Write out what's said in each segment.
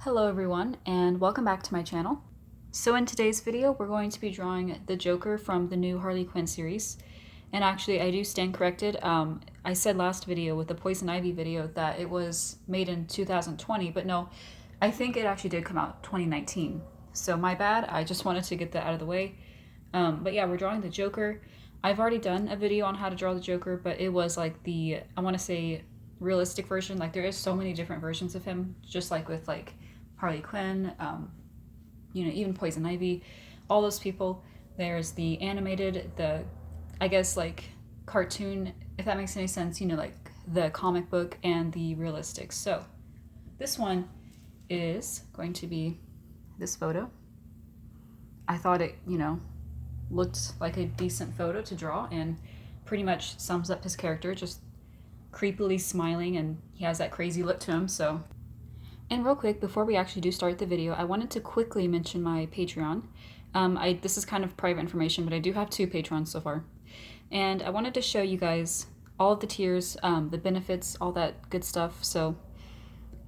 Hello everyone, and welcome back to my channel. So in today's video, we're going to be drawing the Joker from the new Harley Quinn series. And actually, I do stand corrected. I said last video with the Poison Ivy video that it was made in 2020, but no, I think it actually did come out 2019. So my bad, I just wanted to get that out of the way. But yeah, we're drawing the Joker. I've already done a video on how to draw the Joker, but it was like the, I want to say, realistic version. Like there is so many different versions of him, just like with like Harley Quinn, even Poison Ivy, all those people. There's the animated, I guess like cartoon, if that makes any sense, like the comic book and the realistic. So this one is going to be this photo. I thought it, looked like a decent photo to draw and pretty much sums up his character, just creepily smiling, and he has that crazy look to him, so. And real quick, before we actually do start the video, I wanted to quickly mention my Patreon. This is kind of private information, but I do have 2 patrons so far. And I wanted to show you guys all of the tiers, the benefits, all that good stuff. So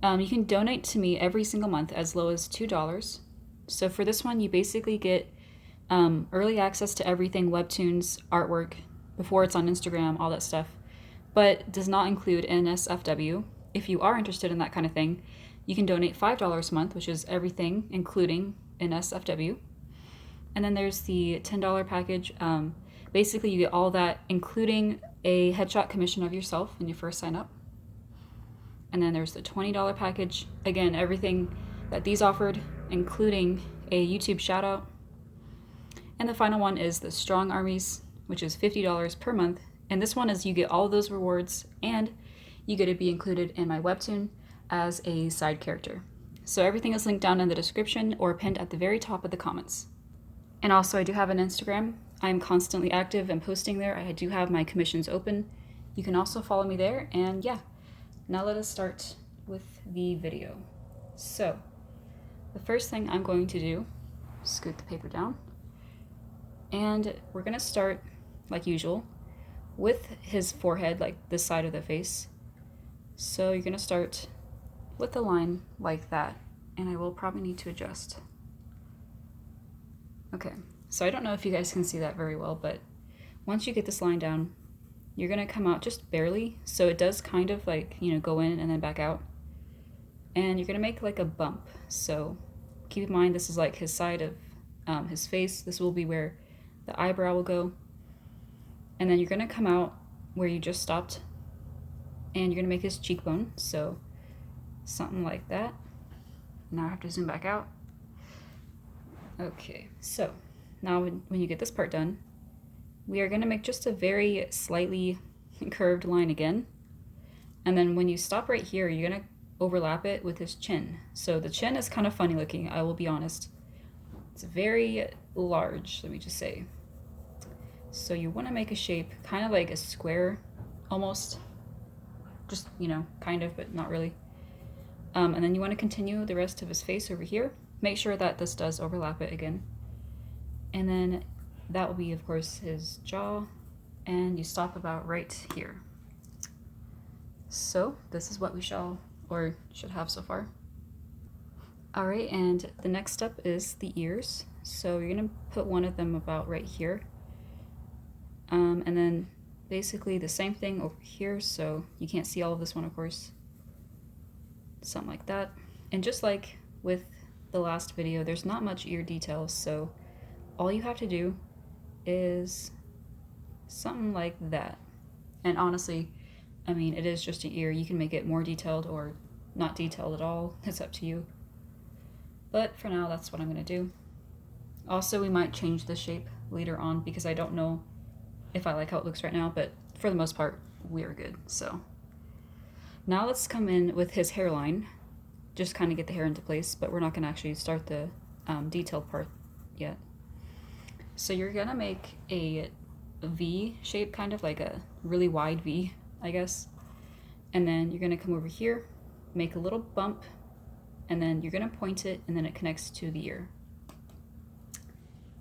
you can donate to me every single month as low as $2. So for this one, you basically get early access to everything, webtoons, artwork, before it's on Instagram, all that stuff, but does not include NSFW. If you are interested in that kind of thing, you can donate $5 a month, which is everything, including NSFW. And then there's the $10 package. Basically, you get all that, including a headshot commission of yourself when you first sign up. And then there's the $20 package. Again, everything that these offered, including a YouTube shout out. And the final one is the Strong Armies, which is $50 per month. And this one is you get all of those rewards, and you get to be included in my webtoon as a side character. So everything is linked down in the description or pinned at the very top of the comments. And also, I do have an Instagram. I'm constantly active and posting there. I do have my commissions open. You can also follow me there. And yeah, now let us start with the video. So the first thing I'm going to do, scoot the paper down, and we're going to start, like usual, with his forehead, like this side of the face. So you're going to start with a line like that, and I will probably need to adjust. Okay, so I don't know if you guys can see that very well, but once you get this line down, you're going to come out just barely, so it does kind of like, go in and then back out. And you're going to make like a bump, so keep in mind this is like his side of his face. This will be where the eyebrow will go. And then you're going to come out where you just stopped, and you're going to make his cheekbone, so something like that. Now I have to zoom back out. Okay, so now when you get this part done, we are going to make just a very slightly curved line again. And then when you stop right here, you're going to overlap it with his chin. So the chin is kind of funny looking, I will be honest. It's very large, let me just say. So you want to make a shape kind of like a square, almost. Just, kind of, but not really. And then you want to continue the rest of his face over here. Make sure that this does overlap it again. And then that will be, of course, his jaw. And you stop about right here. So this is what we should have so far. All right, and the next step is the ears. So you're going to put one of them about right here. And then basically the same thing over here, so you can't see all of this one, of course. Something like that. And just like with the last video, there's not much ear details, so all you have to do is something like that. And honestly, I mean, it is just an ear. You can make it more detailed or not detailed at all. It's up to you. But for now, that's what I'm going to do. Also, we might change the shape later on because I don't know if I like how it looks right now, but for the most part, we are good. So now let's come in with his hairline, just kind of get the hair into place, but we're not going to actually start the detailed part yet. So you're going to make a V shape, kind of like a really wide V, I guess. And then you're going to come over here, make a little bump, and then you're going to point it, and then it connects to the ear.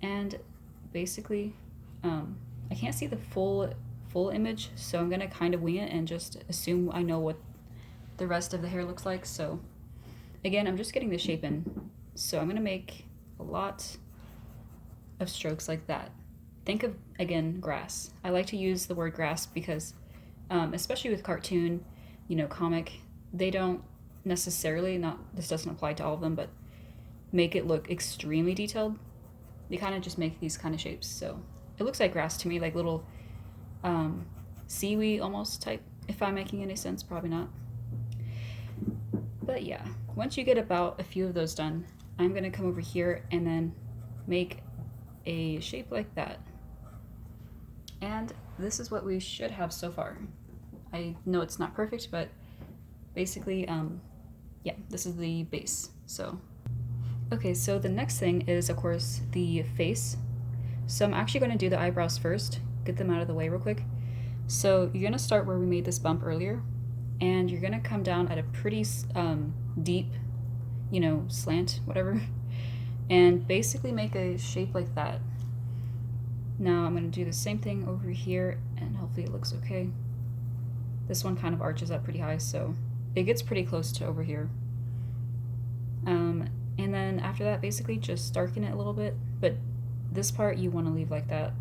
And basically, I can't see the full image, so I'm gonna kind of wing it and just assume I know what the rest of the hair looks like. So Again, I'm just getting the shape in. So I'm gonna make a lot of strokes like that. Think of, again, grass. I like to use the word grass because, especially with cartoon, comic, they don't necessarily, this doesn't apply to all of them, but make it look extremely detailed. They kind of just make these kind of shapes. So it looks like grass to me, like little seaweed almost type. If I'm making any sense, probably not. But yeah, once you get about a few of those done, I'm gonna come over here and then make a shape like that. And this is what we should have so far. I know it's not perfect, but basically, yeah, this is the base. So, okay, so the next thing is, of course, the face. So I'm actually going to do the eyebrows first, get them out of the way real quick. So you're going to start where we made this bump earlier, and you're going to come down at a pretty deep, slant, whatever, and basically make a shape like that. Now I'm going to do the same thing over here, and hopefully it looks okay. This one kind of arches up pretty high, so it gets pretty close to over here. And then after that, basically just darken it a little bit, but this part you want to leave like that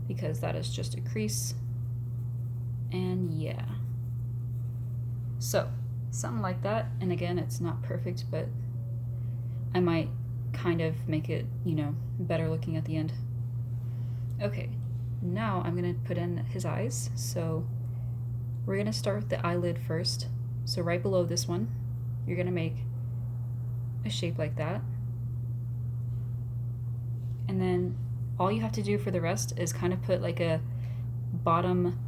because that is just a crease. And yeah. So, something like that, and again, it's not perfect, but I might kind of make it, better looking at the end. Okay, now I'm gonna put in his eyes, so we're gonna start with the eyelid first. So right below this one, you're gonna make a shape like that. And then all you have to do for the rest is kind of put like a bottom,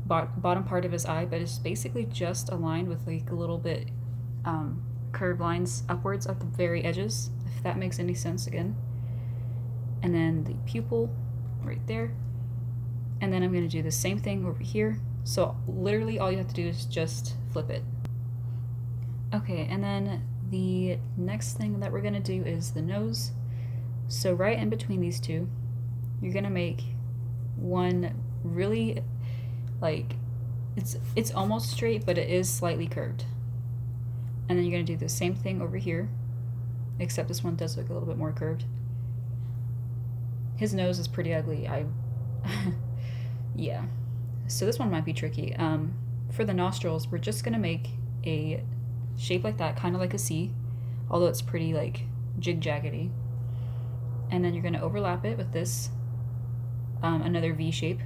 bottom part of his eye, but it's basically just aligned with like a little bit curved lines upwards at the very edges, if that makes any sense again. And then the pupil right there. And then I'm going to do the same thing over here. So literally all you have to do is just flip it. Okay, and then the next thing that we're going to do is the nose. So right in between these two, you're going to make one really, like, it's almost straight, but it is slightly curved. And then you're going to do the same thing over here, except this one does look a little bit more curved. His nose is pretty ugly. Yeah. So this one might be tricky. For the nostrils, we're just gonna make a shape like that, kind of like a C, although it's pretty like jig-jaggedy. And then you're gonna overlap it with this, another V shape,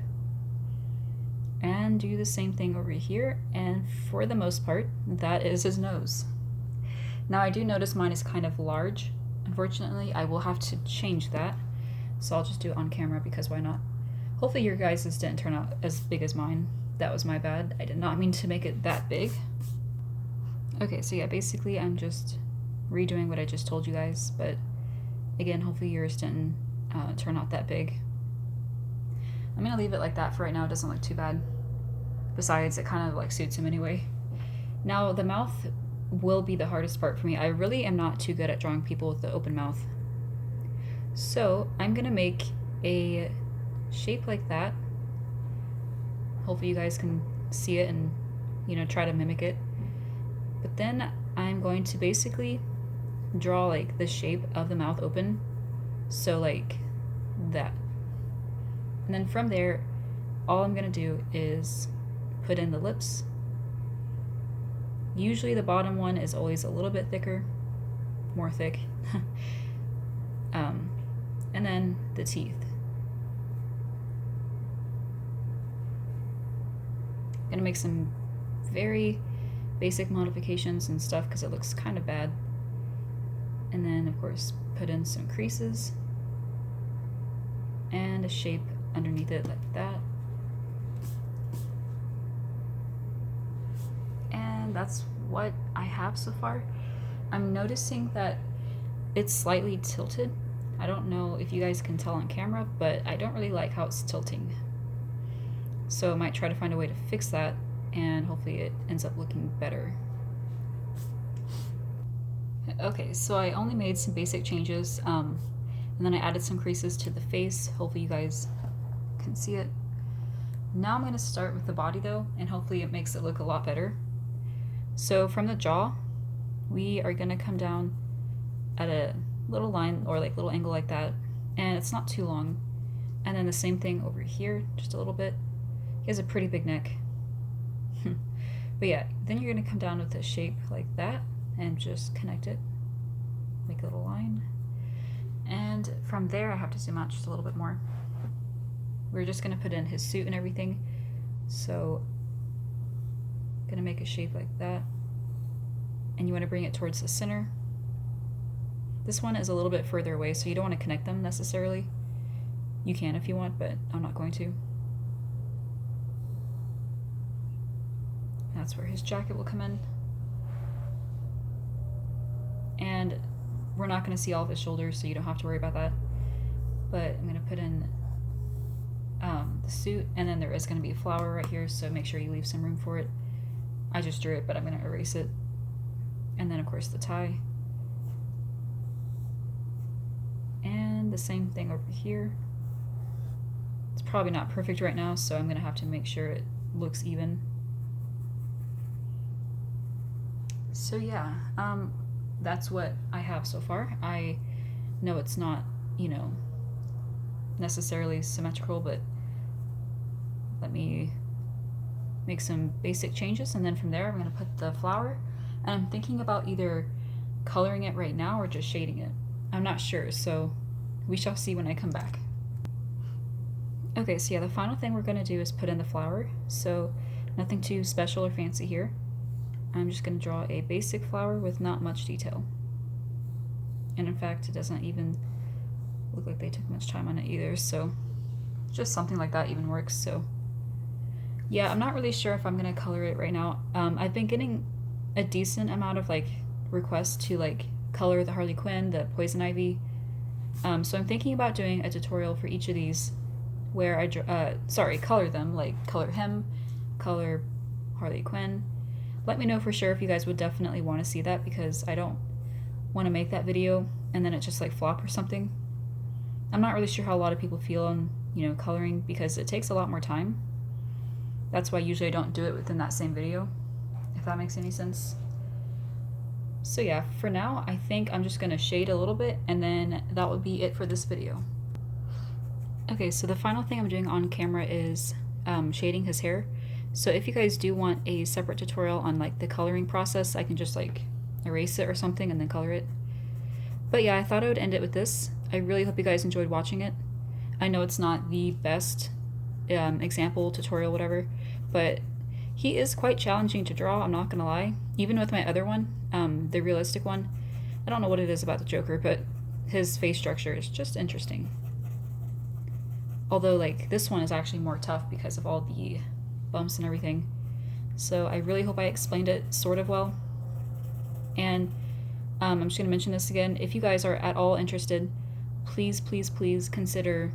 and do the same thing over here. And for the most part, that is his nose. Now I do notice mine is kind of large. Unfortunately, I will have to change that. So I'll just do it on camera because why not? Hopefully your guys' didn't turn out as big as mine. That was my bad. I did not mean to make it that big. Okay, so yeah, basically I'm just redoing what I just told you guys, but again, hopefully yours didn't turn out that big. I'm gonna leave it like that for right now. It doesn't look too bad. Besides, it kind of like suits him anyway. Now the mouth will be the hardest part for me. I really am not too good at drawing people with the open mouth. So I'm gonna make a shape like that. Hopefully you guys can see it and try to mimic it. But then I'm going to basically draw like the shape of the mouth open, so like that. And then from there, all I'm gonna do is put in the lips. Usually the bottom one is always a little bit thicker, more thick. And then the teeth. Gonna make some very basic modifications and stuff because it looks kind of bad. And then of course put in some creases and a shape underneath it like that. And that's what I have so far. I'm noticing that it's slightly tilted. I don't know if you guys can tell on camera, but I don't really like how it's tilting. So I might try to find a way to fix that, and hopefully it ends up looking better. Okay, so I only made some basic changes, and then I added some creases to the face. Hopefully you guys can see it. Now I'm going to start with the body though, and hopefully it makes it look a lot better. So from the jaw, we are gonna come down at a little line or like little angle like that, and it's not too long. And then the same thing over here, just a little bit. He has a pretty big neck. But yeah, then you're gonna come down with a shape like that and just connect it. Make a little line. And from there, I have to zoom out just a little bit more. We're just gonna put in his suit and everything. So, gonna make a shape like that. And you wanna bring it towards the center. This one is a little bit further away, so you don't wanna connect them necessarily. You can if you want, but I'm not going to. That's where his jacket will come in. And we're not going to see all of his shoulders, so you don't have to worry about that. But I'm going to put in the suit, and then there is going to be a flower right here, so make sure you leave some room for it. I just drew it, but I'm going to erase it. And then, of course, the tie. And the same thing over here. It's probably not perfect right now, so I'm going to have to make sure it looks even. So yeah, that's what I have so far. I know it's not, you know, necessarily symmetrical, but let me make some basic changes, and then from there I'm going to put the flower, and I'm thinking about either coloring it right now or just shading it. I'm not sure, so we shall see when I come back. Okay, so yeah, the final thing we're going to do is put in the flower, so nothing too special or fancy here. I'm just going to draw a basic flower with not much detail. And in fact, it doesn't even look like they took much time on it either, so just something like that even works. So yeah, I'm not really sure if I'm going to color it right now. I've been getting a decent amount of like requests to like color the Harley Quinn, the Poison Ivy. So I'm thinking about doing a tutorial for each of these where I color them, like color him, color Harley Quinn. Let me know for sure if you guys would definitely want to see that, because I don't want to make that video and then it just like flop or something. I'm not really sure how a lot of people feel on, you know, coloring, because it takes a lot more time. That's why usually I don't do it within that same video, if that makes any sense. So yeah, for now, I think I'm just going to shade a little bit, and then that would be it for this video. Okay, so the final thing I'm doing on camera is shading his hair. So if you guys do want a separate tutorial on like the coloring process, I can just like erase it or something and then color it. But yeah, I thought I would end it with this. I really hope you guys enjoyed watching it. I know it's not the best example, tutorial, whatever, but he is quite challenging to draw, I'm not gonna lie. Even with my other one, the realistic one, I don't know what it is about the Joker, but his face structure is just interesting. Although like this one is actually more tough because of all the bumps and everything. So I really hope I explained it sort of well. And I'm just going to mention this again. If you guys are at all interested, please, please, please consider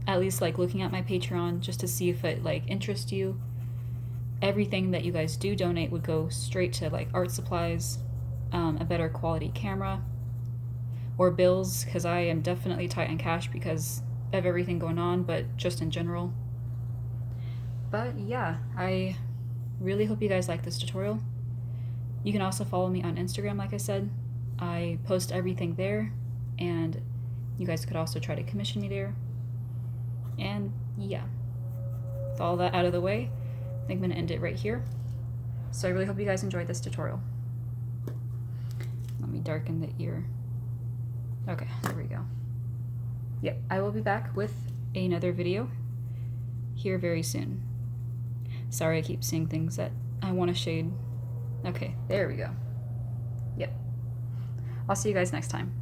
at least like looking at my Patreon just to see if it like interests you. Everything that you guys do donate would go straight to like art supplies, a better quality camera, or bills, because I am definitely tight on cash because of everything going on, but just in general. But yeah, I really hope you guys like this tutorial. You can also follow me on Instagram, like I said. I post everything there, and you guys could also try to commission me there. And yeah, with all that out of the way, I think I'm gonna end it right here. So I really hope you guys enjoyed this tutorial. Let me darken the ear. Okay, there we go. Yep, I will be back with another video here very soon. Sorry, I keep seeing things that I want to shade. Okay, there we go. Yep. I'll see you guys next time.